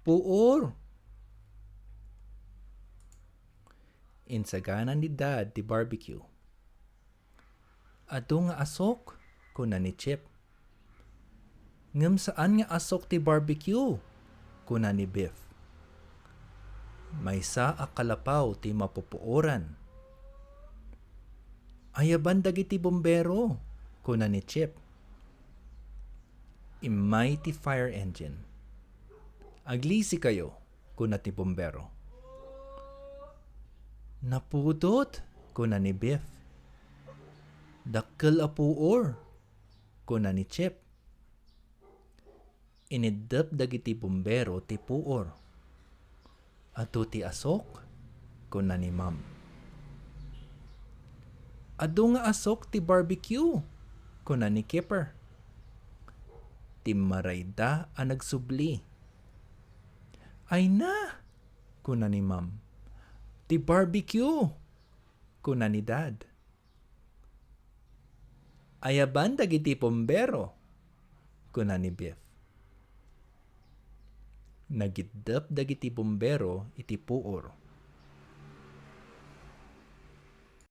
Puor. Insaganan ni Dad ti barbecue. Ado nga asok, kuna ni Chip. Ngam saan nga asok ti barbecue, kuna ni Biff. Maysa a kalapaw ti mapupuoran. Ayaban dagiti bombero, kuna ni Chip. Imay ti fire engine. Aglisi kayo, kuna ti bombero. Napudot, kuna ni Biff. Dakkel a puor, kuna ni Chip. Inidep dagiti bombero ti puor. Ato ti asok, kuna ni Ma'am. Ado nga asok ti barbecue, kuna ni Kipper. Timarayda a nagsubli. Ay na, kuna ni Ma'am. Ti barbecue, kuna ni Dad. Ayaban dagiti bombero, kuna ni Biff. Nagiddep dagiti bombero iti puor.